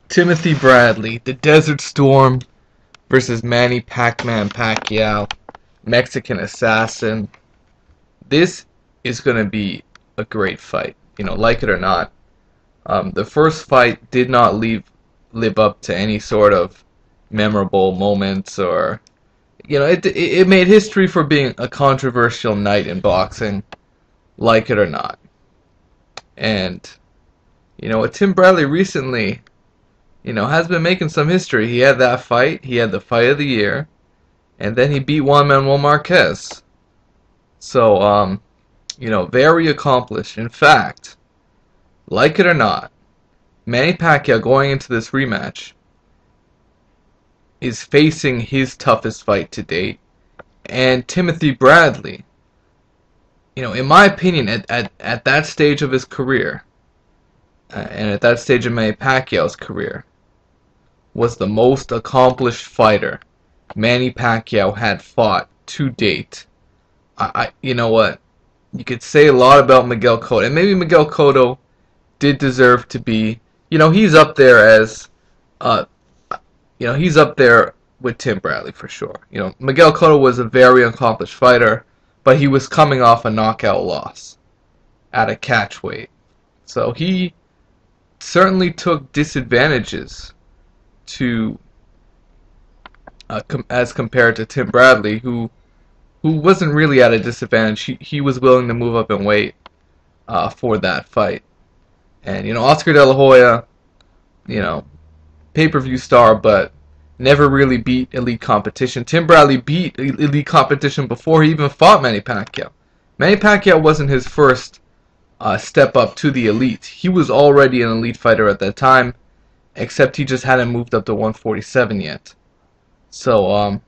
Timothy Bradley, the Desert Storm versus Manny Pac-Man Pacquiao, Mexican Assassin. This is going to be a great fight, like it or not. The first fight did not live up to any sort of memorable moments, or it made history for being a controversial night in boxing, like it or not. And Tim Bradley recently has been making some history. He had that fight. He had the fight of the year. And then he beat Juan Manuel Marquez. So, very accomplished. In fact, like it or not, Manny Pacquiao going into this rematch is facing his toughest fight to date. And Timothy Bradley, in my opinion, at that stage of his career, and at that stage of Manny Pacquiao's career, was the most accomplished fighter Manny Pacquiao had fought to date. You know what? You could say a lot about Miguel Cotto, and maybe Miguel Cotto did deserve to be, he's up there as, he's up there with Tim Bradley for sure. Miguel Cotto was a very accomplished fighter, but he was coming off a knockout loss at a catch weight. So he certainly took disadvantages as compared to Tim Bradley, who wasn't really at a disadvantage. He was willing to move up in weight for that fight. And Oscar De La Hoya, pay-per-view star, but never really beat elite competition. Tim Bradley beat elite competition before he even fought Manny Pacquiao. Manny Pacquiao wasn't his first step up to the elite. He was already an elite fighter at that time, except he just hadn't moved up to 147 yet. So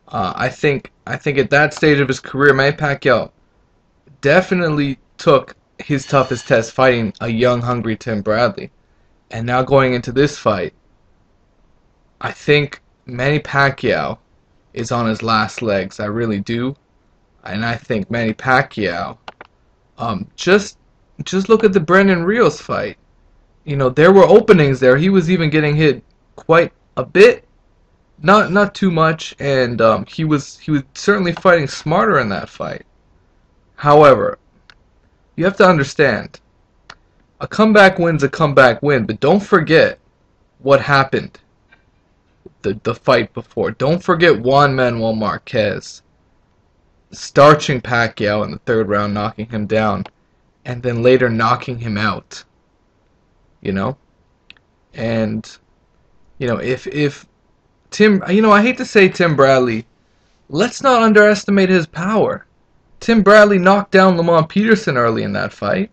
I think at that stage of his career, Manny Pacquiao definitely took his toughest test fighting a young, hungry Tim Bradley. And now going into this fight, I think Manny Pacquiao is on his last legs. I really do. And I think Manny Pacquiao, just look at the Brandon Rios fight. There were openings there. He was even getting hit quite a bit. Not too much, and he was certainly fighting smarter in that fight. However, you have to understand, a comeback win's a comeback win, but don't forget what happened the fight before. Don't forget Juan Manuel Marquez starching Pacquiao in the third round, knocking him down, and then later knocking him out. And if Tim, I hate to say Tim Bradley, let's not underestimate his power. Tim Bradley knocked down Lamont Peterson early in that fight.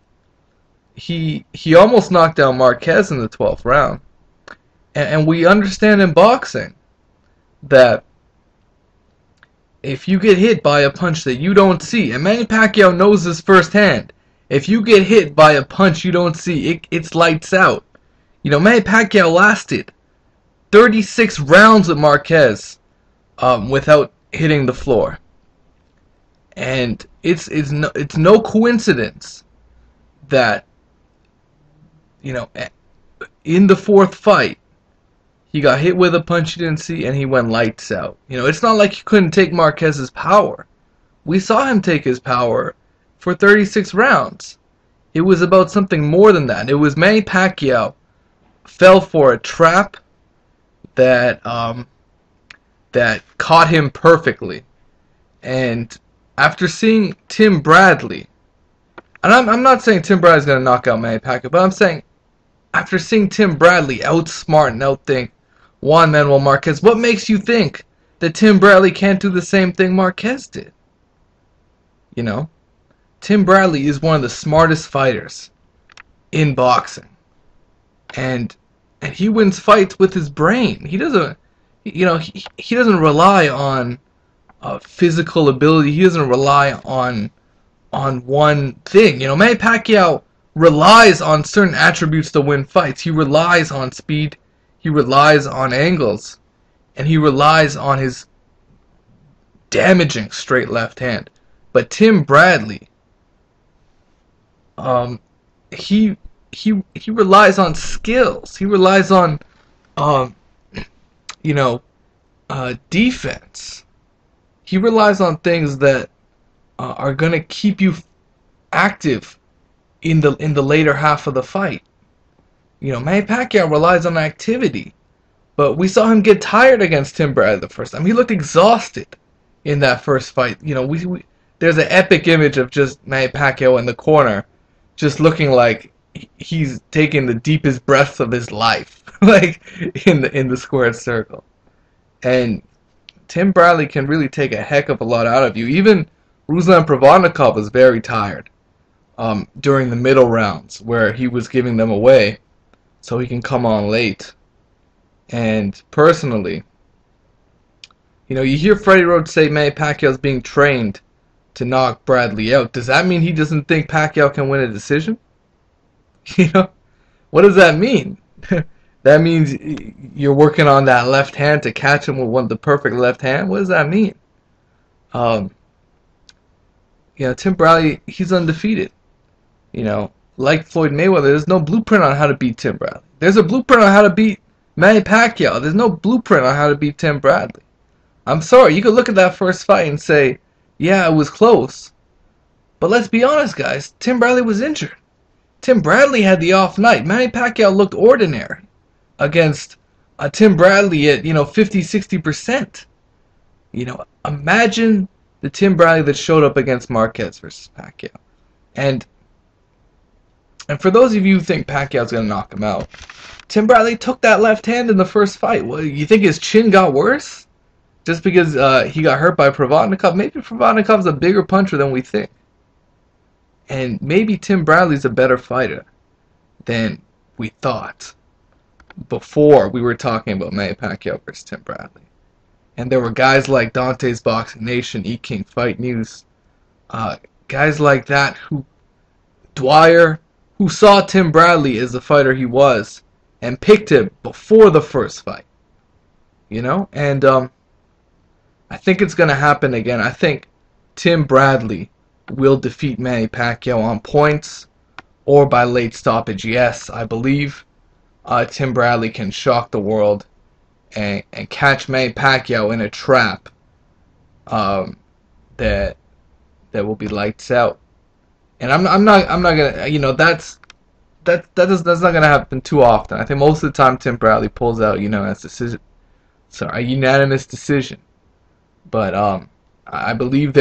He almost knocked down Marquez in the 12th round. And we understand in boxing that if you get hit by a punch that you don't see, and Manny Pacquiao knows this firsthand, if you get hit by a punch you don't see, it's lights out. Manny Pacquiao lasted 36 rounds with Marquez without hitting the floor. And it's no coincidence that in the fourth fight he got hit with a punch he didn't see and he went lights out. It's not like he couldn't take Marquez's power. We saw him take his power for 36 rounds. It was about something more than that. It was Manny Pacquiao fell for a trap that caught him perfectly. And after seeing Tim Bradley, and I'm not saying Tim Bradley's going to knock out Manny Pacquiao, but I'm saying after seeing Tim Bradley outsmart and outthink Juan Manuel Marquez, what makes you think that Tim Bradley can't do the same thing Marquez did? Tim Bradley is one of the smartest fighters in boxing. And he wins fights with his brain. He doesn't, he doesn't rely on physical ability. He doesn't rely on one thing. Manny Pacquiao relies on certain attributes to win fights. He relies on speed. He relies on angles, and he relies on his damaging straight left hand. But Tim Bradley, he he relies on skills. He relies on um you know defense. He relies on things that are gonna keep you active in the later half of the fight. Manny Pacquiao relies on activity, but we saw him get tired against Tim Bradley the first time. He looked exhausted in that first fight. There's an epic image of just Manny Pacquiao in the corner, just looking like he's taking the deepest breaths of his life, like in the squared circle. And Tim Bradley can really take a heck of a lot out of you. Even Ruslan Provodnikov was very tired during the middle rounds where he was giving them away so he can come on late. And personally, you hear Freddie Roach say Manny Pacquiao's being trained to knock Bradley out. Does that mean he doesn't think Pacquiao can win a decision? What does that mean? That means you're working on that left hand to catch him with the perfect left hand? What does that mean? Tim Bradley, he's undefeated. Like Floyd Mayweather, there's no blueprint on how to beat Tim Bradley. There's a blueprint on how to beat Manny Pacquiao. There's no blueprint on how to beat Tim Bradley. I'm sorry, you could look at that first fight and say, yeah, it was close. But let's be honest, guys. Tim Bradley was injured. Tim Bradley had the off night. Manny Pacquiao looked ordinary against Tim Bradley at 50-60%. Imagine the Tim Bradley that showed up against Marquez versus Pacquiao. And for those of you who think Pacquiao's going to knock him out, Tim Bradley took that left hand in the first fight. Well, you think his chin got worse? Just because he got hurt by Provodnikov? Maybe Provodnikov's a bigger puncher than we think. And maybe Tim Bradley's a better fighter than we thought before we were talking about Manny Pacquiao versus Tim Bradley. And there were guys like Dante's Boxing Nation, Eat King Fight News, guys like that Dwyer, who saw Tim Bradley as the fighter he was and picked him before the first fight. And I think it's going to happen again. I think Tim Bradley will defeat Manny Pacquiao on points or by late stoppage. Yes, I believe Tim Bradley can shock the world and catch Manny Pacquiao in a trap that will be lights out. And I'm not gonna that's not gonna happen too often. I think most of the time Tim Bradley pulls out a unanimous decision. But I believe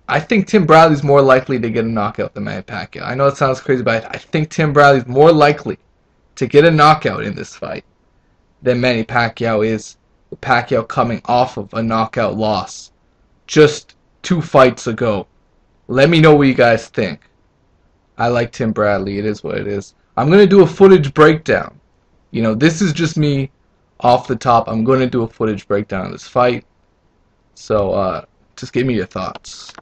I think Tim Bradley's more likely to get a knockout than Manny Pacquiao. I know it sounds crazy, but I think Tim Bradley's more likely to get a knockout in this fight than Manny Pacquiao is, with Pacquiao coming off of a knockout loss just 2 fights ago. Let me know what you guys think. I like Tim Bradley. It is what it is. I'm going to do a footage breakdown. This is just me off the top. I'm going to do a footage breakdown of this fight. So, just give me your thoughts.